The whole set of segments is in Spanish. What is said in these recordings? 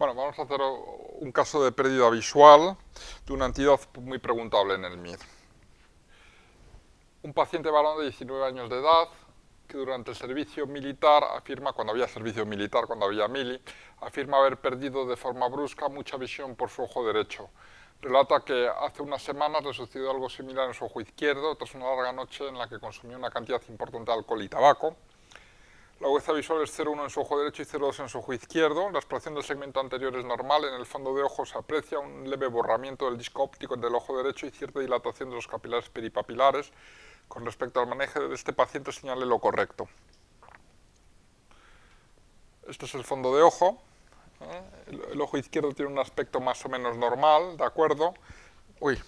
Bueno, vamos a hacer un caso de pérdida visual de una entidad muy preguntable en el MIR. Un paciente varón de 19 años de edad que durante el servicio militar afirma, cuando había servicio militar, cuando había mili, afirma haber perdido de forma brusca mucha visión por su ojo derecho. Relata que hace unas semanas le sucedió algo similar en su ojo izquierdo, tras una larga noche en la que consumió una cantidad importante de alcohol y tabaco. La agudeza visual es 0,1 en su ojo derecho y 0,2 en su ojo izquierdo. La exploración del segmento anterior es normal. En el fondo de ojo se aprecia un leve borramiento del disco óptico del ojo derecho y cierta dilatación de los capilares peripapilares. Con respecto al manejo de este paciente, señale lo correcto. Este es el fondo de ojo. El ojo izquierdo tiene un aspecto más o menos normal, ¿de acuerdo? El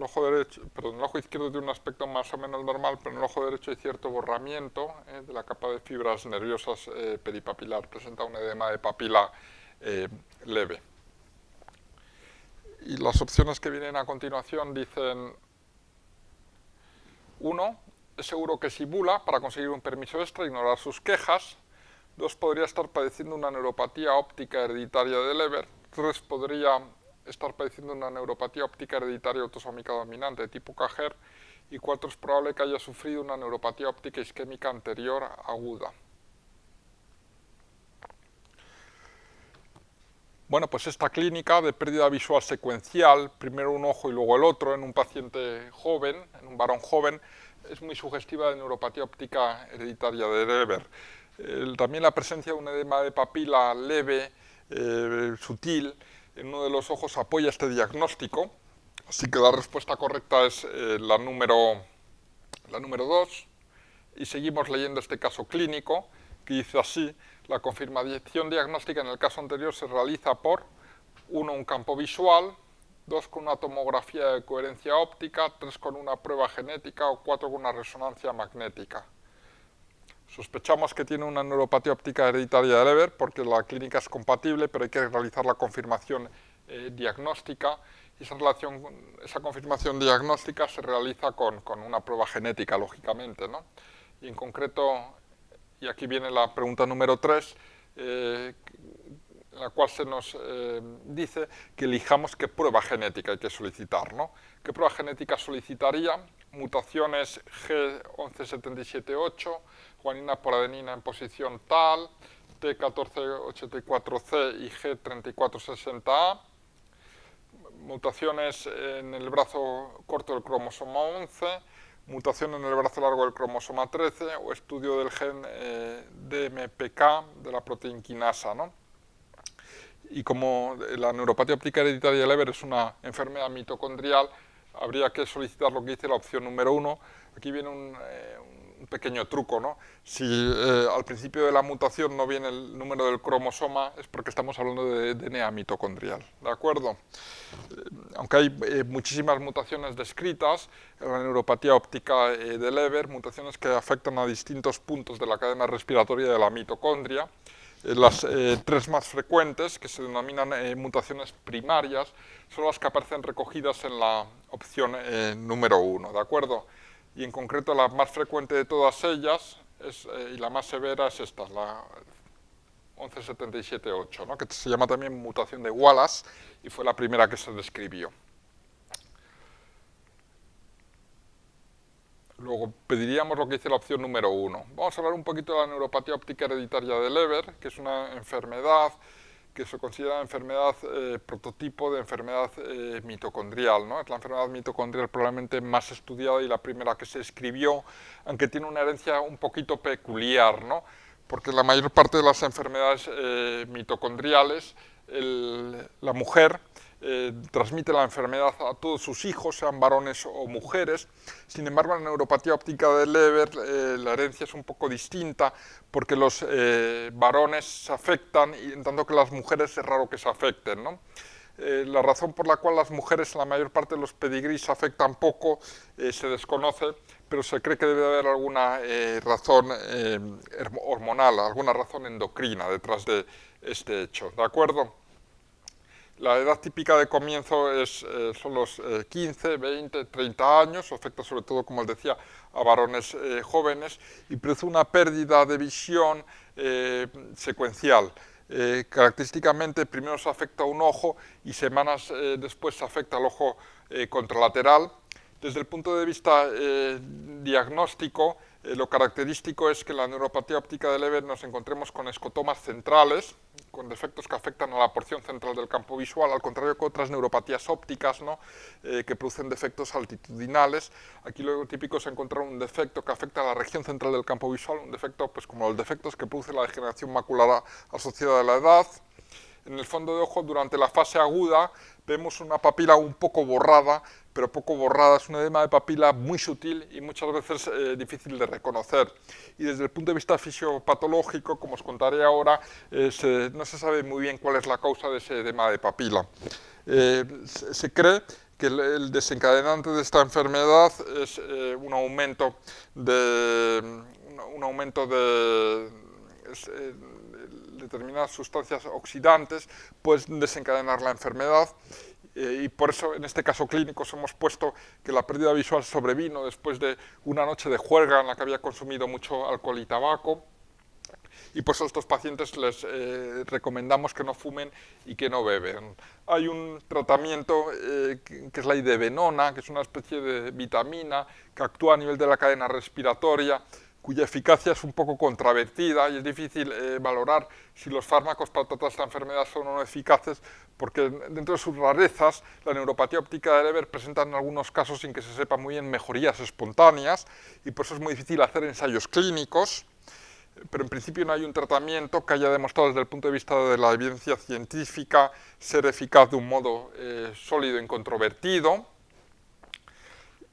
ojo izquierdo tiene un aspecto más o menos normal, pero en el ojo derecho hay cierto borramiento de la capa de fibras nerviosas peripapilar. Presenta un edema de papila leve. Y las opciones que vienen a continuación dicen: 1. Es seguro que simula para conseguir un permiso extra e ignorar sus quejas. 2. Podría estar padeciendo una neuropatía óptica hereditaria de Leber. 3. Podría estar padeciendo una neuropatía óptica hereditaria autosómica dominante de tipo Cajer. Y 4. Es probable que haya sufrido una neuropatía óptica isquémica anterior aguda. Bueno, pues esta clínica de pérdida visual secuencial, primero un ojo y luego el otro, en un paciente joven, en un varón joven, es muy sugestiva de neuropatía óptica hereditaria de Leber. También la presencia de un edema de papila leve, sutil, en uno de los ojos apoya este diagnóstico, así que la respuesta correcta es la número 2, y seguimos leyendo este caso clínico, que dice así: la confirmación diagnóstica en el caso anterior se realiza por 1. Un campo visual, 2. Con una tomografía de coherencia óptica, 3. Con una prueba genética o 4. Con una resonancia magnética. Sospechamos que tiene una neuropatía óptica hereditaria de Leber porque la clínica es compatible, pero hay que realizar la confirmación diagnóstica, y esa confirmación diagnóstica se realiza con una prueba genética, lógicamente, ¿no? Y en concreto, y aquí viene la pregunta número 3, en la cual se nos dice que elijamos qué prueba genética hay que solicitar, ¿no? ¿Qué prueba genética solicitaría? Mutaciones G1177.8, guanina por adenina en posición tal, T1484C y G3460A, mutaciones en el brazo corto del cromosoma 11, mutación en el brazo largo del cromosoma 13 o estudio del gen DMPK de la proteinquinasa, ¿no? Y como la neuropatía óptica hereditaria de Leber es una enfermedad mitocondrial, habría que solicitar lo que dice la opción número 1. Aquí viene un pequeño truco, ¿no? Si al principio de la mutación no viene el número del cromosoma, es porque estamos hablando de DNA mitocondrial, ¿de acuerdo? Aunque hay muchísimas mutaciones descritas en la neuropatía óptica de Leber, mutaciones que afectan a distintos puntos de la cadena respiratoria de la mitocondria. Las 3 más frecuentes, que se denominan mutaciones primarias, son las que aparecen recogidas en la opción número 1, ¿de acuerdo? Y en concreto la más frecuente de todas ellas y la más severa es esta, la 1177.8, ¿no? Que se llama también mutación de Wallace y fue la primera que se describió. Luego pediríamos lo que dice la opción número 1. Vamos a hablar un poquito de la neuropatía óptica hereditaria de Leber, que es una enfermedad que se considera enfermedad prototipo de enfermedad mitocondrial, ¿no? Es la enfermedad mitocondrial probablemente más estudiada y la primera que se escribió, aunque tiene una herencia un poquito peculiar, ¿no? Porque la mayor parte de las enfermedades mitocondriales, la mujer transmite la enfermedad a todos sus hijos, sean varones o mujeres. Sin embargo, en la neuropatía óptica de Leber la herencia es un poco distinta, porque los varones se afectan, y en tanto que las mujeres es raro que se afecten, ¿no? La razón por la cual las mujeres en la mayor parte de los pedigrís se afectan poco se desconoce, pero se cree que debe haber alguna razón hormonal, alguna razón endocrina detrás de este hecho, ¿de acuerdo? La edad típica de comienzo son los 15, 20, 30 años, afecta sobre todo, como les decía, a varones jóvenes, y produce una pérdida de visión secuencial. Característicamente, primero se afecta a un ojo y semanas después se afecta al ojo contralateral. Desde el punto de vista diagnóstico, lo característico es que en la neuropatía óptica de Leber nos encontremos con escotomas centrales, con defectos que afectan a la porción central del campo visual, al contrario que otras neuropatías ópticas, ¿no? Que producen defectos altitudinales. Aquí lo típico es encontrar un defecto que afecta a la región central del campo visual, un defecto pues, como los defectos que produce la degeneración macular asociada a la edad. En el fondo de ojo, durante la fase aguda, vemos una papila un poco borrada, pero poco borrada, es un edema de papila muy sutil y muchas veces difícil de reconocer. Y desde el punto de vista fisiopatológico, como os contaré ahora, no se sabe muy bien cuál es la causa de ese edema de papila. Se cree que el desencadenante de esta enfermedad es un aumento de determinadas sustancias oxidantes, pueden desencadenar la enfermedad. Y por eso en este caso clínico hemos puesto que la pérdida visual sobrevino después de una noche de juerga en la que había consumido mucho alcohol y tabaco, y por eso a estos pacientes les recomendamos que no fumen y que no beben. Hay un tratamiento que es la idebenona, que es una especie de vitamina que actúa a nivel de la cadena respiratoria, cuya eficacia es un poco controvertida y es difícil valorar si los fármacos para tratar esta enfermedad son o no eficaces, porque dentro de sus rarezas, la neuropatía óptica de Leber presenta en algunos casos, sin que se sepa muy bien, mejorías espontáneas, y por eso es muy difícil hacer ensayos clínicos, pero en principio no hay un tratamiento que haya demostrado desde el punto de vista de la evidencia científica ser eficaz de un modo sólido e incontrovertido.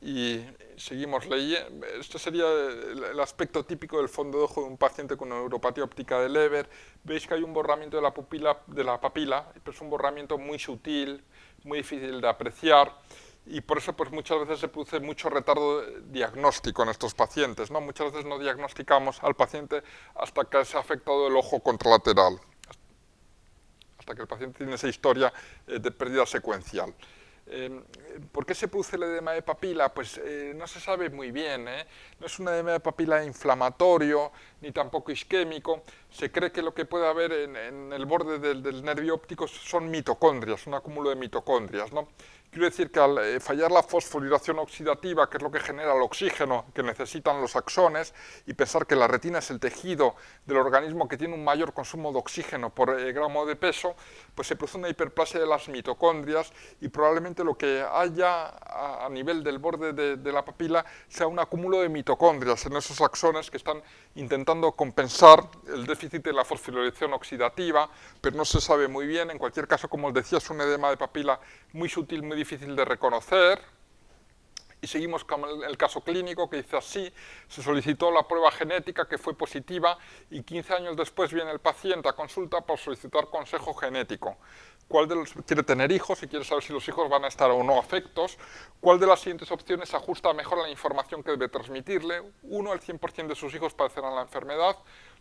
Y seguimos leyendo. Este sería el aspecto típico del fondo de ojo de un paciente con neuropatía óptica de Leber. Veis que hay un borramiento de la papila, pero es un borramiento muy sutil, muy difícil de apreciar, y por eso pues, muchas veces se produce mucho retardo diagnóstico en estos pacientes, ¿no? Muchas veces no diagnosticamos al paciente hasta que se ha afectado el ojo contralateral, hasta que el paciente tiene esa historia de pérdida secuencial. ¿Por qué se produce el edema de papila? Pues no se sabe muy bien, no es un edema de papila inflamatorio ni tampoco isquémico. Se cree que lo que puede haber en el borde del nervio óptico son mitocondrias, un acúmulo de mitocondrias, ¿no? Quiero decir que al fallar la fosforilación oxidativa, que es lo que genera el oxígeno que necesitan los axones, y pensar que la retina es el tejido del organismo que tiene un mayor consumo de oxígeno por gramo de peso, pues se produce una hiperplasia de las mitocondrias y probablemente lo que haya a nivel del borde de la papila sea un acúmulo de mitocondrias en esos axones que están intentando compensar el déficit de la fosforilación oxidativa, pero no se sabe muy bien. En cualquier caso, como os decía, es un edema de papila muy sutil, muy difícil de reconocer. Y seguimos con el caso clínico que dice así: se solicitó la prueba genética que fue positiva y 15 años después viene el paciente a consulta para solicitar consejo genético. ¿Cuál de los quiere tener hijos y quiere saber si los hijos van a estar o no afectos? ¿Cuál de las siguientes opciones ajusta mejor a la información que debe transmitirle? 1, el 100% de sus hijos padecerán la enfermedad.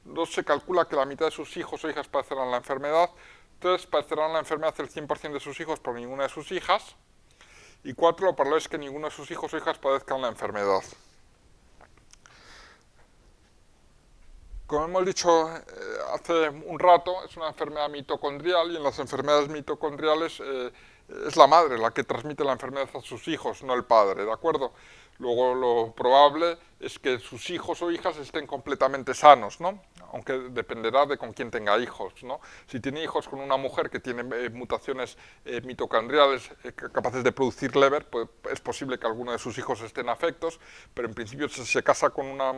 2, se calcula que la mitad de sus hijos o hijas padecerán la enfermedad. 3, padecerán la enfermedad el 100% de sus hijos, pero ninguna de sus hijas. Y 4, lo probable es que ninguno de sus hijos o hijas padezcan la enfermedad. Como hemos dicho hace un rato, es una enfermedad mitocondrial, y en las enfermedades mitocondriales es la madre la que transmite la enfermedad a sus hijos, no el padre, ¿de acuerdo? Luego lo probable es que sus hijos o hijas estén completamente sanos, ¿no? Aunque dependerá de con quién tenga hijos, ¿no? Si tiene hijos con una mujer que tiene mutaciones mitocondriales capaces de producir Leber, pues es posible que alguno de sus hijos estén afectos, pero en principio si se casa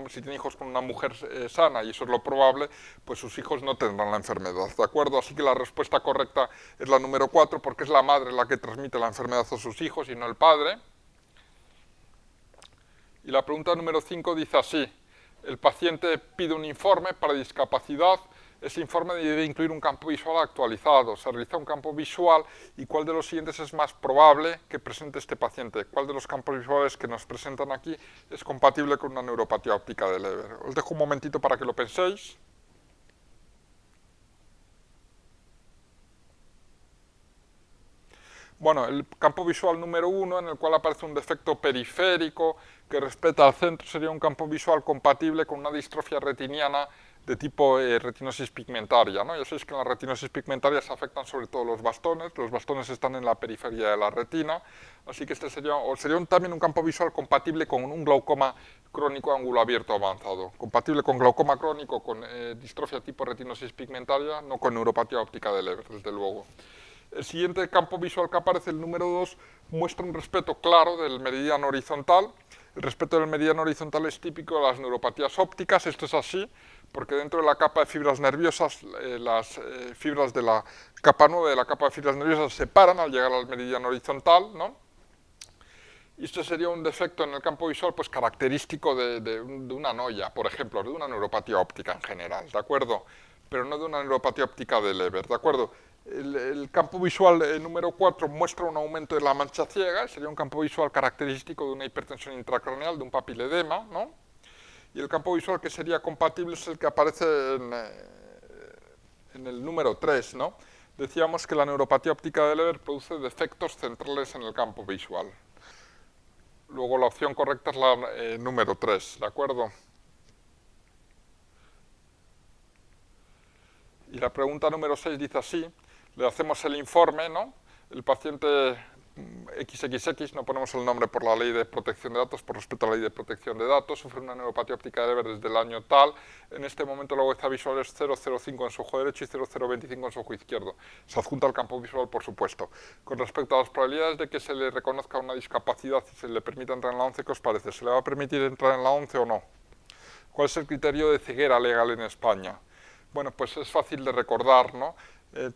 si tiene hijos con una mujer sana, y eso es lo probable, pues sus hijos no tendrán la enfermedad, ¿de acuerdo? Así que la respuesta correcta es la número 4, porque es la madre la que transmite la enfermedad a sus hijos y no el padre. Y la pregunta número 5 dice así: el paciente pide un informe para discapacidad, ese informe debe incluir un campo visual actualizado, se realiza un campo visual, y ¿cuál de los siguientes es más probable que presente este paciente? ¿Cuál de los campos visuales que nos presentan aquí es compatible con una neuropatía óptica de Leber? Os dejo un momentito para que lo penséis. Bueno, el campo visual número 1, en el cual aparece un defecto periférico que respeta al centro, sería un campo visual compatible con una distrofia retiniana de tipo retinosis pigmentaria, ¿no? Ya sabéis que en la retinosis pigmentaria se afectan sobre todo los bastones están en la periferia de la retina, así que este sería también un campo visual compatible con un glaucoma crónico ángulo abierto avanzado, compatible con glaucoma crónico, con distrofia tipo retinosis pigmentaria, no con neuropatía óptica de Leber, desde luego. El siguiente campo visual que aparece, el número 2, muestra un respeto claro del meridiano horizontal. El respeto del meridiano horizontal es típico de las neuropatías ópticas. Esto es así porque dentro de la capa de fibras nerviosas, las fibras de la capa 9 de la capa de fibras nerviosas se separan al llegar al meridiano horizontal, ¿no? Y esto sería un defecto en el campo visual pues característico de una noya, por ejemplo, de una neuropatía óptica en general, ¿de acuerdo? Pero no de una neuropatía óptica de Leber, ¿de acuerdo? El campo visual número 4 muestra un aumento de la mancha ciega, sería un campo visual característico de una hipertensión intracraneal, de un papiledema, ¿no? Y el campo visual que sería compatible es el que aparece en el número 3, ¿no? Decíamos que la neuropatía óptica de Leber produce defectos centrales en el campo visual. Luego la opción correcta es la número 3, ¿de acuerdo? Y la pregunta número 6 dice así, le hacemos el informe, ¿no? El paciente XXX, no ponemos el nombre por la ley de protección de datos, por respeto a la ley de protección de datos, sufre una neuropatía óptica de Leber desde el año tal, en este momento la agudeza visual es 0,05 en su ojo derecho y 0,025 en su ojo izquierdo. Se adjunta al campo visual, por supuesto. Con respecto a las probabilidades de que se le reconozca una discapacidad y se le permita entrar en la 11, ¿qué os parece? ¿Se le va a permitir entrar en la 11 o no? ¿Cuál es el criterio de ceguera legal en España? Bueno, pues es fácil de recordar, ¿no?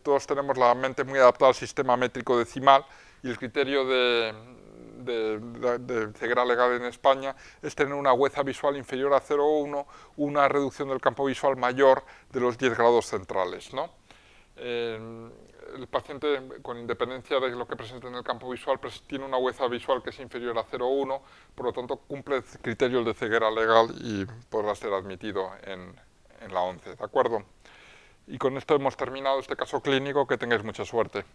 Todos tenemos la mente muy adaptada al sistema métrico decimal y el criterio de ceguera legal en España es tener una agudeza visual inferior a 0,1, una reducción del campo visual mayor de los 10 grados centrales, ¿no? El paciente, con independencia de lo que presente en el campo visual, tiene una agudeza visual que es inferior a 0,1, por lo tanto cumple criterios de ceguera legal y podrá ser admitido en la 11, ¿de acuerdo? Y con esto hemos terminado este caso clínico, que tengáis mucha suerte.